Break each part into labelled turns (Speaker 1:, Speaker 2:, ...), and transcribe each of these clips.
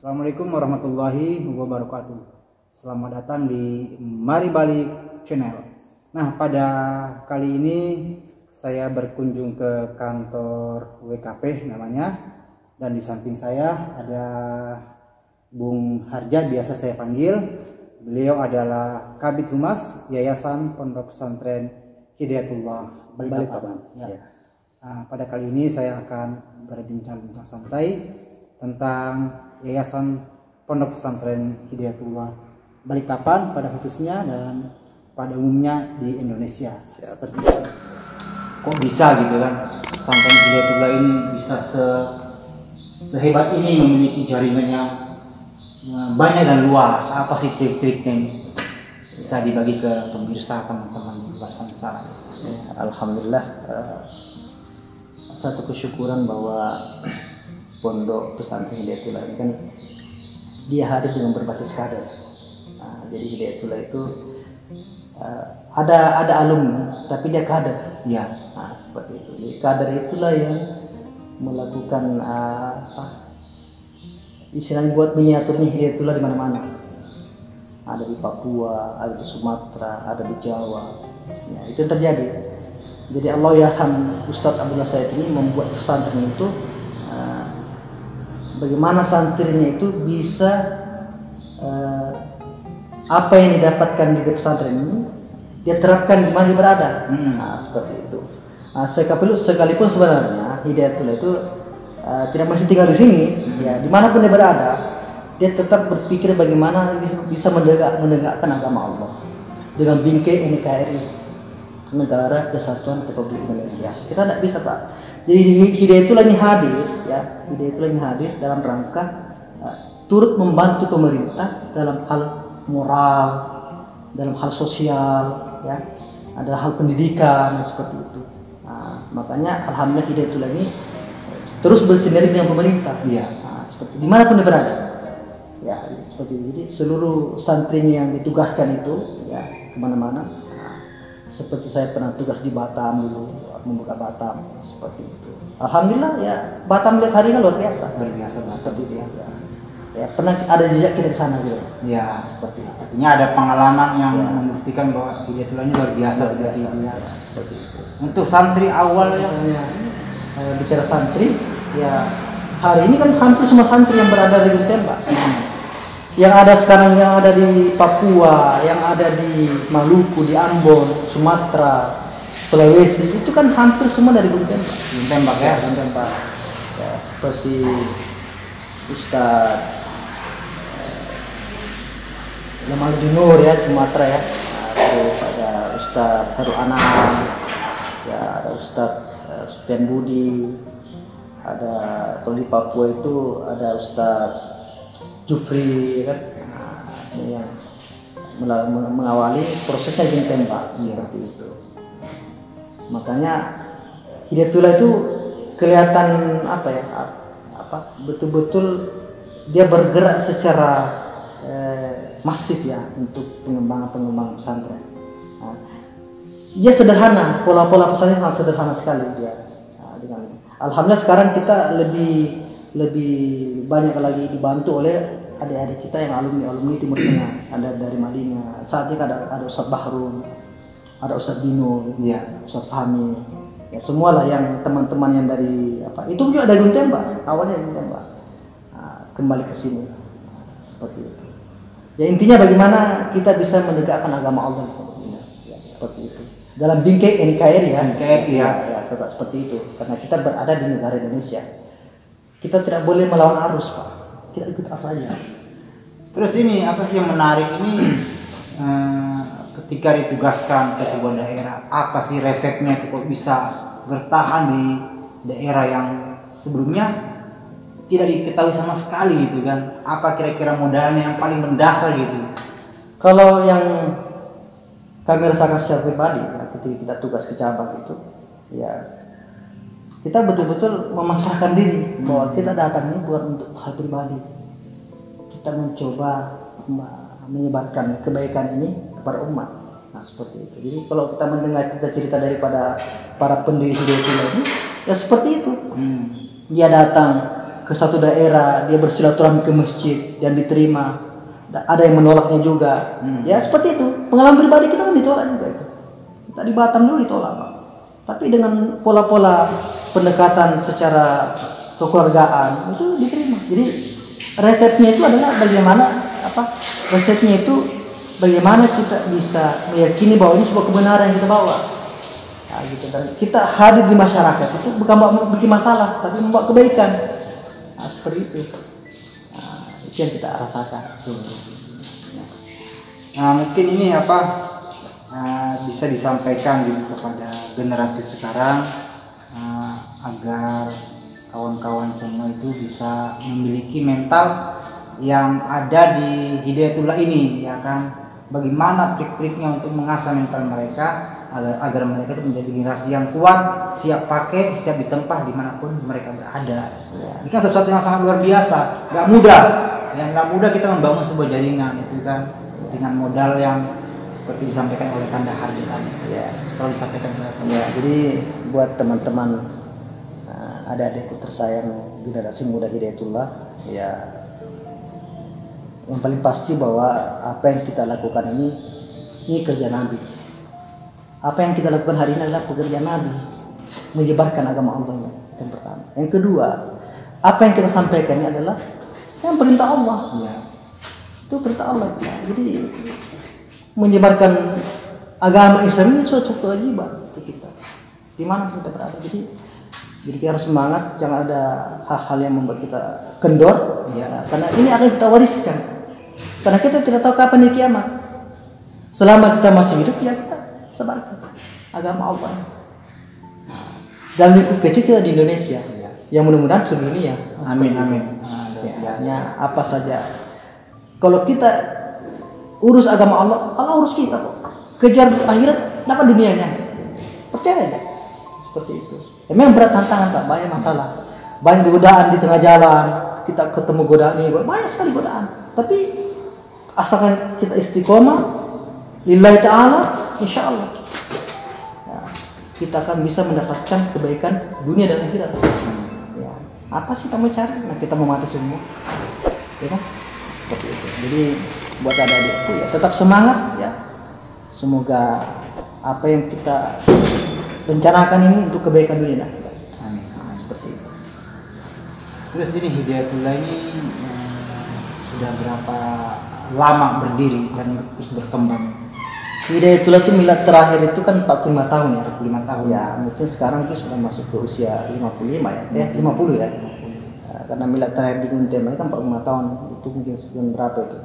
Speaker 1: Assalamualaikum warahmatullahi wabarakatuh. Selamat datang di Mari Balik Channel. Nah, pada kali ini saya berkunjung ke kantor WKP namanya, dan di samping saya ada Bung Harja, biasa saya panggil. Beliau adalah Kabid Humas Yayasan Pondok Pesantren Hidayatullah Balikpapan. Ya. Nah, pada kali ini saya akan berbincang-bincang santai tentang Yayasan Pondok Pesantren Hidayatullah Balikpapan pada khususnya dan pada umumnya di Indonesia. Seperti itu.
Speaker 2: Kok bisa gitu kan, pesantren Hidayatullah ini bisa sehebat ini, memiliki jaringan yang banyak dan luas. Apa sih trik-triknya ini? Bisa dibagi ke pemirsa, teman-teman di luar sana.
Speaker 3: Ya, alhamdulillah, satu kesyukuran bahwa Pondok Pesantren Hidayatullah ini kan dia hadir dengan berbasis kader. Nah, jadi Hidayatullah itu ada alumni, tapi dia kader.
Speaker 2: Ya.
Speaker 3: Nah, seperti itu. Jadi kader itulah yang melakukan istilahnya buat miniaturnya Hidayatullah di mana-mana. Ada di Papua, ada di Sumatera, ada di Jawa. Ya, itu yang terjadi. Jadi Allah yarham Ustadz Abdullah Said ini membuat pesantren itu bagaimana santrinya itu bisa apa yang didapatkan di pesantren ini dia terapkan di mana dia berada. Nah, seperti itu. Sekalipun sebenarnya Hidayatullah itu tidak masih tinggal di sini, ya dimanapun dia berada, dia tetap berpikir bagaimana bisa menegakkan agama Allah dengan bingkai NKRI, Negara Kesatuan Republik Indonesia. Kita tidak bisa, Pak. Jadi Hidayatullah ini hadir, ya Hidayatullah ini hadir dalam rangka turut membantu pemerintah dalam hal moral, dalam hal sosial, ya, ada hal pendidikan seperti itu. Nah, makanya alhamdulillah Hidayatullah ini terus bersinergi dengan pemerintah.
Speaker 2: Iya.
Speaker 3: Nah, seperti dimanapun dia berada, ya seperti itu. Jadi seluruh santrinya yang ditugaskan itu, ya kemana-mana. Seperti saya pernah tugas di Batam dulu, membuka Batam seperti itu. Alhamdulillah ya, Batam lihat hari kan luar biasa.
Speaker 2: Luar biasa
Speaker 3: Seperti itu ya. Ya pernah ada jejak kita di sana gitu.
Speaker 2: Ya,
Speaker 3: Seperti itu.
Speaker 2: artinya ada pengalaman yang
Speaker 3: Ya.
Speaker 2: membuktikan bahwa Hidayatullah ini luar biasa seperti itu ya.
Speaker 3: Seperti itu.
Speaker 2: Untuk santri awal yang
Speaker 3: Bicara santri, ya hari ini kan hampir semua santri yang berada di Tembak. Yang ada sekarang, yang ada di Papua, yang ada di Maluku, di Ambon, Sumatera, Sulawesi, itu kan hampir semua dari Gunung Tembak ya, Gunung Tembak. Ya, seperti Ustadz Jamaluddin Nur ya, Sumatera ya. Terus ada Ustadz Heru Anam, ya ada Ustadz Sufyan Budi, ada kalau di Papua itu ada Ustadz Jufri kan, ini yang mengawali prosesnya Gunung Tembak seperti itu. Makanya Hidayatullah itu kelihatan betul-betul dia bergerak secara masif ya untuk pengembangan pesantren. Nah, dia sederhana, pola-pola pesantren sangat sederhana sekali dia. Nah, alhamdulillah sekarang kita lebih banyak lagi dibantu oleh adik-adik kita yang alumni Timur Tengah, ada dari Madinah. Saat ini ada Ustadz Bahrun, ada Ustadz Binul,
Speaker 2: ya.
Speaker 3: Ustadz Fahmi, ya semualah yang teman-teman yang dari itu juga dari Gunung Tembak, awalnya Gunung Tembak. Nah, kembali ke sini seperti itu. Ya intinya bagaimana kita bisa menegakkan agama Allah, ya, seperti itu. Dalam bingkai NKRI ya, ya, tetap seperti itu. Karena kita berada di negara Indonesia. Kita tidak boleh melawan arus, Pak. Kita ikut arus aja.
Speaker 2: Terus ini apa sih yang menarik ini, ketika ditugaskan ke sebuah daerah, apa sih resepnya itu kok bisa bertahan di daerah yang sebelumnya tidak diketahui sama sekali gitu kan? Apa kira-kira modalnya yang paling mendasar gitu?
Speaker 3: Kalau yang kami rasakan secara pribadi, ya, ketika kita tugas ke cabang itu, ya kita betul-betul memasrahkan diri bahwa kita datang ini bukan untuk hal pribadi. Kita mencoba menyebarkan kebaikan ini kepada umat. Nah seperti itu. Jadi kalau kita mendengar cerita daripada para pendiri Hidayatullah ini, ya seperti itu. Dia datang ke satu daerah, dia bersilaturahmi ke masjid dan diterima. Ada yang menolaknya juga. Ya seperti itu. Pengalaman pribadi kita kan ditolak juga itu. Kita di Batam dulu ditolak, Pak. Tapi dengan pola-pola pendekatan secara kekeluargaan itu diterima. Jadi resepnya itu adalah bagaimana resepnya itu bagaimana kita bisa meyakini bahwa ini sebuah kebenaran yang kita bawa. Nah, gitu. Dan kita hadir di masyarakat itu bukan bikin masalah, tapi membawa kebaikan. Nah, seperti itu. Nah, itu yang kita rasakan.
Speaker 1: Nah, mungkin ini bisa disampaikan gitu kepada generasi sekarang agar kawan-kawan semua itu bisa memiliki mental yang ada di Hidayatullah ini, ya kan? Bagaimana trik-triknya untuk mengasah mental mereka agar mereka itu menjadi generasi yang kuat, siap pakai, siap ditempa dimanapun mereka berada. Ini kan sesuatu yang sangat luar biasa, nggak mudah. Yang nggak mudah kita membangun sebuah jaringan itu kan dengan modal yang seperti disampaikan oleh Kanda Hardi tadi.
Speaker 3: Ya,
Speaker 1: kalau disampaikan oleh teman.
Speaker 3: Ya, jadi buat teman-teman adik-adikku tersayang generasi muda Hidayatullah, ya yang paling pasti bahwa apa yang kita lakukan ini kerja Nabi. Apa yang kita lakukan hari ini adalah pekerjaan Nabi, menyebarkan agama Allah ini. Yang pertama. Yang kedua, apa yang kita sampaikan ini adalah yang perintah Allah.
Speaker 1: Ya.
Speaker 3: Itu perintah Allah. Jadi menyebarkan agama Islam ini suatu kewajiban untuk kita. Di mana kita berada. Jadi kita harus semangat, jangan ada hal-hal yang membuat kita kendor. Ya. Karena ini akan kita wariskan. Karena kita tidak tahu kapan di kiamat. Selama kita masih hidup, ya kita sebarkan agama Allah. Dan lingkup kecil kita di Indonesia, yang mudah-mudahan seluruh dunia.
Speaker 1: Amin.
Speaker 3: Ya, apa saja. Kalau kita urus agama Allah, Allah urus kita kok. Kejar akhirat, dapat dunianya. Percaya aja. Seperti itu. Memang berat tantangan, Pak, banyak masalah. Banyak godaan di tengah jalan. Kita ketemu godaan ini, banyak sekali godaan. Tapi asalkan kita istiqomah lillahi ta'ala, insya Allah ya, kita akan bisa mendapatkan kebaikan dunia dan akhirat. Ya, apa sih kita mau cari? Nah, kita mau mati semua, ya kan? Seperti itu. Jadi buat adik-adikku ya tetap semangat ya. Semoga apa yang kita rencanakan ini untuk kebaikan dunia dan akhirat.
Speaker 1: Amin.
Speaker 3: Nah, seperti itu.
Speaker 1: Terus ini Hidayatullah ini sudah berapa lama berdiri dan terus berkembang?
Speaker 3: Hidayatullah itu milad terakhir itu kan 45 tahun ya.
Speaker 1: 45 tahun.
Speaker 3: Ya, mungkin sekarang itu sudah masuk ke usia 55 ya. 50 ya. Karena milad terakhir di Unten kan 45 tahun. Itu mungkin sebulan berapa itu?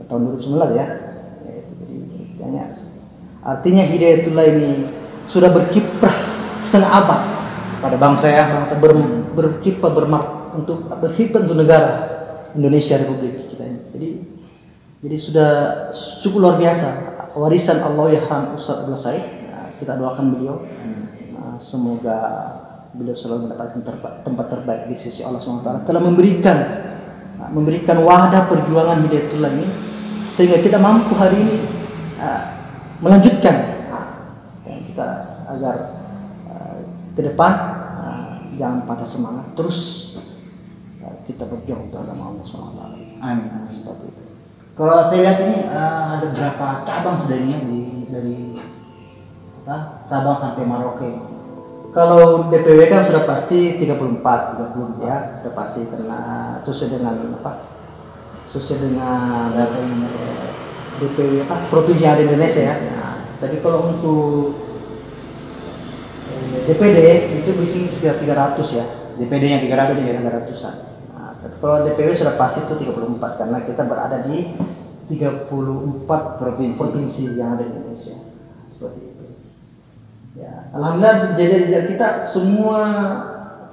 Speaker 3: Tahun 2019 ya. Itu jadi artinya Hidayatullah ini sudah berkiprah setengah abad
Speaker 1: pada bangsa ya,
Speaker 3: berkiprah untuk negara Indonesia Republik kita ini. Jadi sudah cukup luar biasa warisan Allah Yahran Ustaz Abdullah Said. Kita doakan beliau semoga beliau selalu mendapatkan tempat terbaik di sisi Allah SWT. Telah memberikan wadah perjuangan Hidayatullah ini sehingga kita mampu hari ini melanjutkan kita agar ke depan jangan patah semangat, terus kita berjuang untuk agama Allah SWT.
Speaker 1: Amin.
Speaker 3: Seperti itu.
Speaker 1: Kalau saya lihat ini ada berapa cabang sudah ini dari Sabang sampai Merauke.
Speaker 3: Kalau DPW kan sudah pasti 34 ya, sudah pasti karena sesuai dengan DPW provinsi yang ada di Indonesia ya. Tapi kalau untuk DPD itu bisa sekitar 300 ya.
Speaker 1: DPD-nya 300 ya.
Speaker 3: 300-an. Nah, tapi kalau DPW sudah pasti itu 34 karena kita berada di 34 provinsi yang ada di Indonesia. Seperti itu. Ya, alhamdulillah jejak kita semua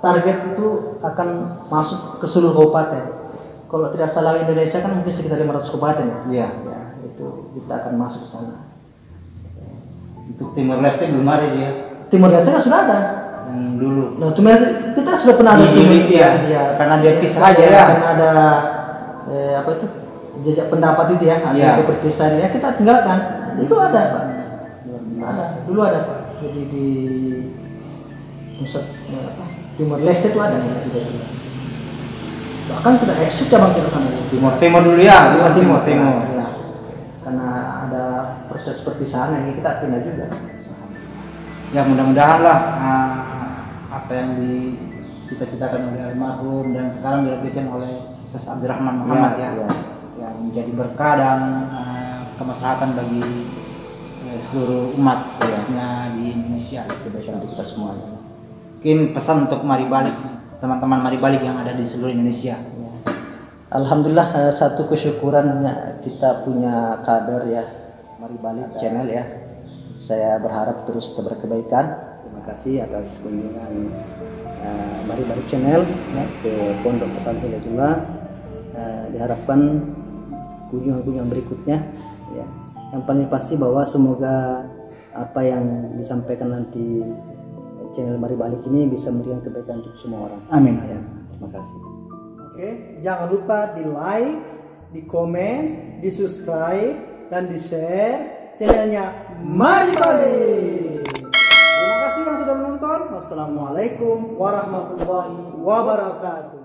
Speaker 3: target itu akan masuk ke seluruh kabupaten. Kalau tidak salah Indonesia kan mungkin sekitar 500 kabupaten ya.
Speaker 1: Iya.
Speaker 3: Ya, itu kita akan masuk ke sana.
Speaker 1: Untuk Timor Leste belum ada dia.
Speaker 3: Timor Leste kan sudah ada.
Speaker 1: Yang dulu.
Speaker 3: Nah, Timor Leste kita sudah pernah ada
Speaker 1: Timor Leste ya. Karena dia pisah aja ya.
Speaker 3: Karena ada apa itu? Jejak pendapat itu ya, ada perpisahan ya, kita tinggalkan. Dulu ada, Pak. Dulu ada, Pak. Jadi di pusat Timor Leste itu ada. Bahkan kita eksis cabang kita sana.
Speaker 1: Timur dulu ya, Timur.
Speaker 3: Ya. Karena ada proses seperti sana ini kita pindah juga.
Speaker 1: Ya mudah-mudahan lah apa yang dicita-citakan oleh almarhum dan sekarang dilakukan oleh Ustaz Abdurrahman Muhammad yang menjadi berkah dan kemaslahatan bagi seluruh umat khususnya di Indonesia.
Speaker 3: Kebaikan untuk kita semuanya.
Speaker 1: Mungkin pesan untuk Mari Balik, teman-teman Mari Balik yang ada di seluruh Indonesia.
Speaker 3: Ya. Alhamdulillah satu kesyukurannya kita punya kader ya Mari Balik channel ya. Saya berharap terus berkebaikan. Terima kasih atas kunjungan Mari Balik channel ya, ke Pondok Pesantren Jumlah. Diharapkan kunjungan berikutnya ya. Yang paling pasti bahwa semoga apa yang disampaikan nanti channel Mari Balik ini bisa memberikan kebaikan untuk semua orang.
Speaker 1: Amin.
Speaker 3: Ya, terima kasih. Oke, jangan lupa di like, di komen, di subscribe dan di share channelnya Mari Balik. Terima kasih yang sudah menonton. Wassalamualaikum warahmatullahi wabarakatuh.